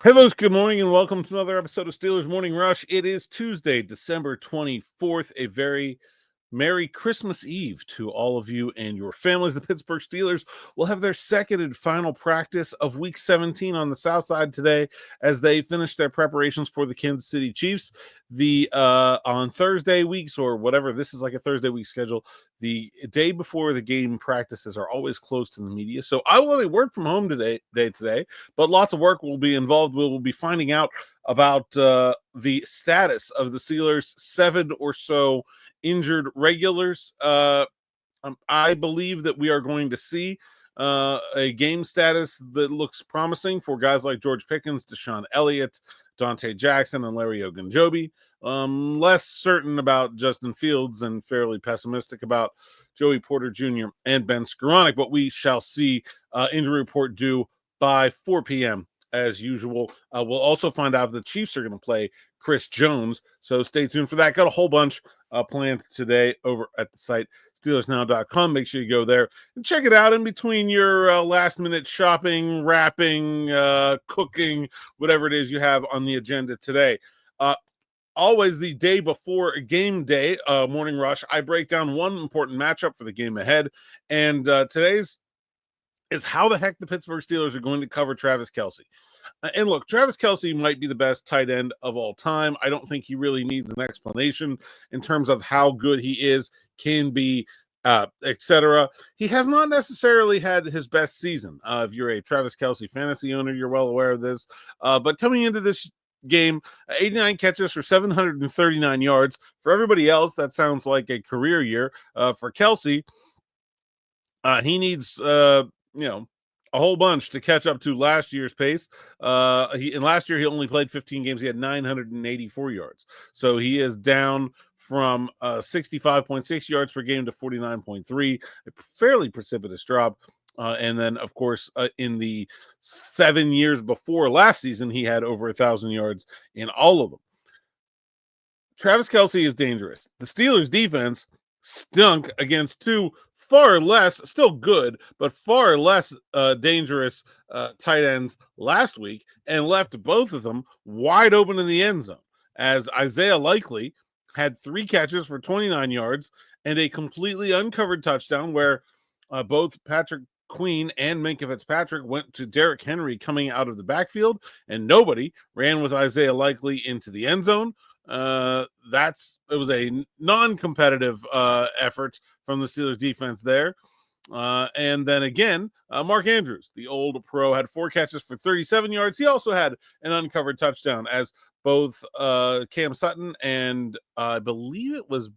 Hey, folks, good morning and welcome to another episode of Steelers Morning Rush. It is Tuesday, December 24th, a very Merry Christmas Eve to all of you and your families. The Pittsburgh Steelers will have their second and final practice of Week 17 on the South Side today as they finish their preparations for the Kansas City Chiefs. On Thursday weeks or whatever, this is like a Thursday week schedule. The day before the game practices are always closed to the media, so I will work from home today, but lots of work will be involved. We will be finding out about the status of the Steelers' 7 or so injured regulars. I believe that we are going to see a game status that looks promising for guys like George Pickens, DeShon Elliott, Dante Jackson, and Larry Ogunjobi. Less certain about Justin Fields and fairly pessimistic about Joey Porter Jr. and Ben Skoranek, but we shall see injury report due by 4 p.m. as usual. We'll also find out if the Chiefs are going to play Chris Jones, so stay tuned for that. Got a whole bunch planned today over at the site SteelersNow.com. Make sure you go there and check it out in between your last-minute shopping, wrapping, cooking, whatever it is you have on the agenda today. Always the day before game day, Morning Rush, I break down one important matchup for the game ahead, and today's is how the heck the Pittsburgh Steelers are going to cover Travis Kelce. And look, Travis Kelce might be the best tight end of all time. I don't think he really needs an explanation in terms of how good he is, can be, etc. He has not necessarily had his best season. If you're a Travis Kelce fantasy owner, you're well aware of this. But coming into this game, 89 catches for 739 yards. For everybody else, that sounds like a career year. For Kelce, he needs a whole bunch to catch up to last year's pace. Last year he only played 15 games. He had 984 yards. So he is down from 65.6 yards per game to 49.3, a fairly precipitous drop. And then, of course, in the 7 years before last season, he had over 1,000 yards in all of them. Travis Kelce is dangerous. The Steelers' defense stunk against two far less, still good, but far less dangerous tight ends last week and left both of them wide open in the end zone, as Isaiah Likely had 3 catches for 29 yards and a completely uncovered touchdown where both Patrick Queen and Minkah Fitzpatrick went to Derrick Henry coming out of the backfield, and nobody ran with Isaiah Likely into the end zone. It was a non-competitive effort from the Steelers defense there. And then again, Mark Andrews, the old pro, had 4 catches for 37 yards. He also had an uncovered touchdown as both Cam Sutton and I believe it was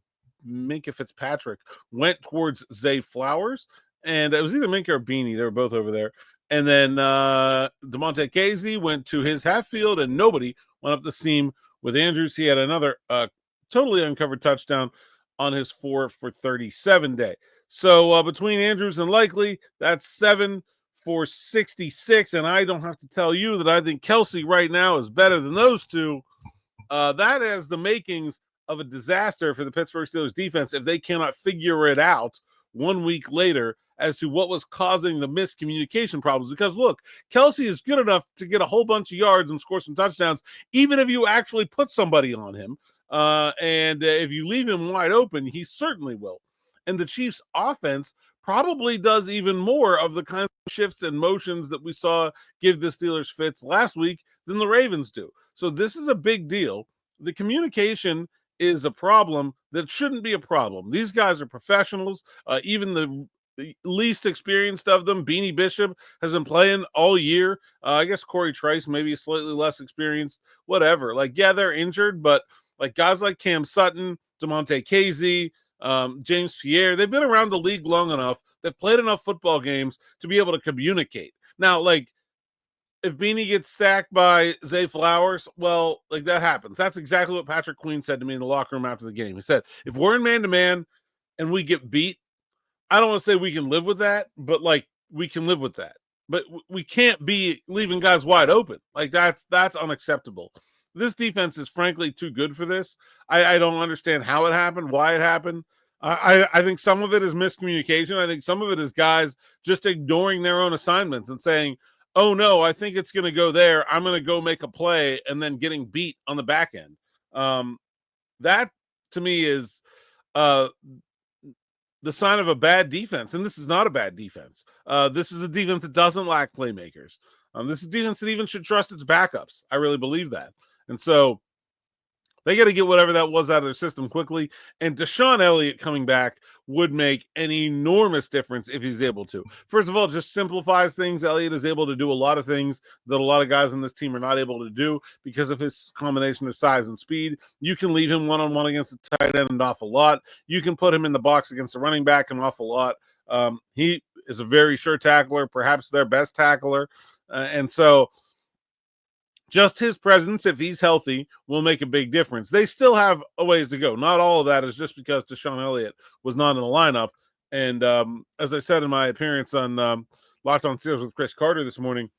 Minkah Fitzpatrick went towards Zay Flowers. And it was either Minkah or Beanie. They were both over there. And then DeMonte Casey went to his half field, and nobody went up the seam with Andrews. He had another totally uncovered touchdown on his 4 for 37 day. So between Andrews and Likely, that's 7 for 66. And I don't have to tell you that I think Kelce right now is better than those two. That has the makings of a disaster for the Pittsburgh Steelers defense if they cannot figure it out 1 week later as to what was causing the miscommunication problems. Because look, Kelce is good enough to get a whole bunch of yards and score some touchdowns, even if you actually put somebody on him. And if you leave him wide open, he certainly will. And the Chiefs' offense probably does even more of the kinds of shifts and motions that we saw give the Steelers fits last week than the Ravens do. So this is a big deal. The communication is a problem that shouldn't be a problem. These guys are professionals. Even the least experienced of them, Beanie Bishop, has been playing all year. I guess Corey Trice maybe slightly less experienced, whatever. Like, yeah, they're injured, but like guys like Cam Sutton, DeMonte Casey, James Pierre, they've been around the league long enough. They've played enough football games to be able to communicate. Now, like, if Beanie gets stacked by Zay Flowers, well, like that happens. That's exactly what Patrick Queen said to me in the locker room after the game. He said, if we're in man-to-man and we get beat, I don't want to say we can live with that, but like we can live with that. But we can't be leaving guys wide open. Like that's unacceptable. This defense is frankly too good for this. I don't understand how it happened, why it happened. I think some of it is miscommunication. I think some of it is guys just ignoring their own assignments and saying, oh no, I think it's going to go there. I'm going to go make a play, and then getting beat on the back end. That to me is uh, the sign of a bad defense, and this is not a bad defense. This is a defense that doesn't lack playmakers. This is a defense that even should trust its backups. I really believe that, and so they got to get whatever that was out of their system quickly. And DeShon Elliott coming back would make an enormous difference if he's able to. First of all, just simplifies things. Elliott is able to do a lot of things that a lot of guys on this team are not able to do because of his combination of size and speed. You can leave him one-on-one against the tight end an awful lot. You can put him in the box against the running back an awful lot. He is a very sure tackler, perhaps their best tackler. And so just his presence, if he's healthy, will make a big difference. They still have a ways to go. Not all of that is just because DeShon Elliott was not in the lineup. And as I said in my appearance on Locked On Steelers with Chris Carter this morning,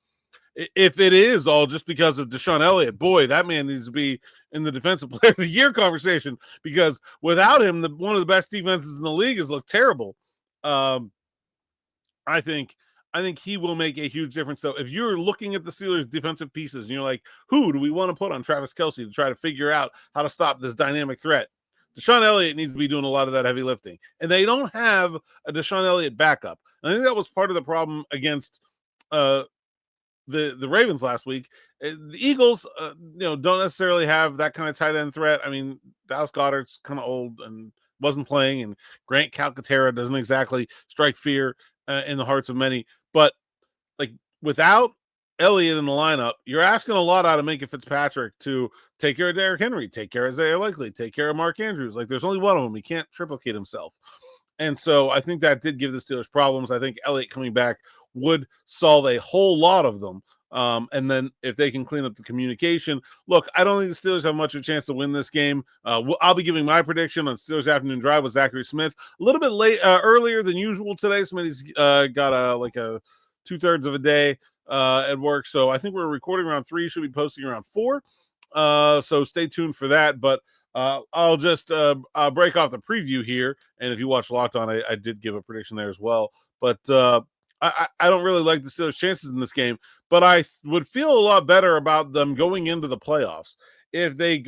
if it is all just because of DeShon Elliott, boy, that man needs to be in the Defensive Player of the Year conversation, because without him, one of the best defenses in the league has looked terrible. I think he will make a huge difference, though. If you're looking at the Steelers' defensive pieces and you're like, who do we want to put on Travis Kelce to try to figure out how to stop this dynamic threat? DeShon Elliott needs to be doing a lot of that heavy lifting. And they don't have a DeShon Elliott backup. And I think that was part of the problem against the Ravens last week. The Eagles, don't necessarily have that kind of tight end threat. I mean, Dallas Goedert's kind of old and wasn't playing, and Grant Calcaterra doesn't exactly strike fear in the hearts of many. But like, without Elliott in the lineup, you're asking a lot out of Minkah Fitzpatrick to take care of Derrick Henry, take care of Isaiah Likely, take care of Mark Andrews. Like, there's only one of them. He can't triplicate himself. And so I think that did give the Steelers problems. I think Elliott coming back would solve a whole lot of them. And then if they can clean up the communication, look, I don't think the Steelers have much of a chance to win this game. I'll be giving my prediction on Steelers Afternoon Drive with Zachary Smith a little bit earlier than usual today. Smitty's got a 2/3 of a day at work, so I think we're recording around 3. Should be posting around 4. So stay tuned for that. But I'll just break off the preview here, and if you watch Locked On, I did give a prediction there as well. But I don't really like the Steelers' chances in this game, but I would feel a lot better about them going into the playoffs if they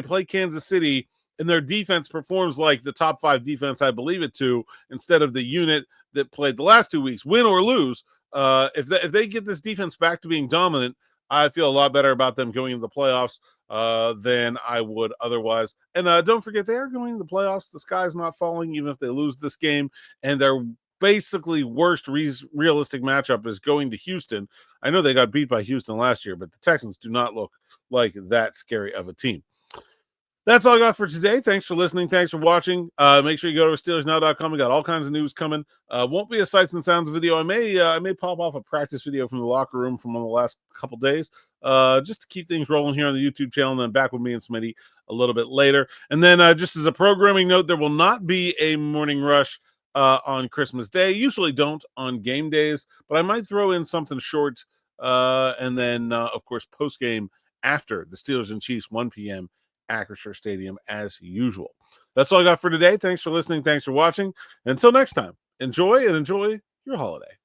play Kansas City and their defense performs like the top 5 defense I believe it to, instead of the unit that played the last 2 weeks, win or lose. If they get this defense back to being dominant, I feel a lot better about them going into the playoffs than I would otherwise. And don't forget, they are going into the playoffs. The sky's not falling, even if they lose this game. And their basically worst realistic matchup is going to Houston. I know they got beat by Houston last year, but the Texans do not look like that scary of a team. That's all I got for today. Thanks for listening. Thanks for watching. Make sure you go to SteelersNow.com. We got all kinds of news coming. Won't be a sights and sounds video. I may pop off a practice video from the locker room from one of the last couple days, just to keep things rolling here on the YouTube channel. And then back with me and Smitty a little bit later. And then just as a programming note, there will not be a morning rush on Christmas Day. Usually don't on game days, but I might throw in something short. And then, of course, post game after the Steelers and Chiefs, 1 p.m. Acrisure Stadium as usual. That's all I got for today. Thanks for listening. Thanks for watching. Until next time, enjoy your holiday.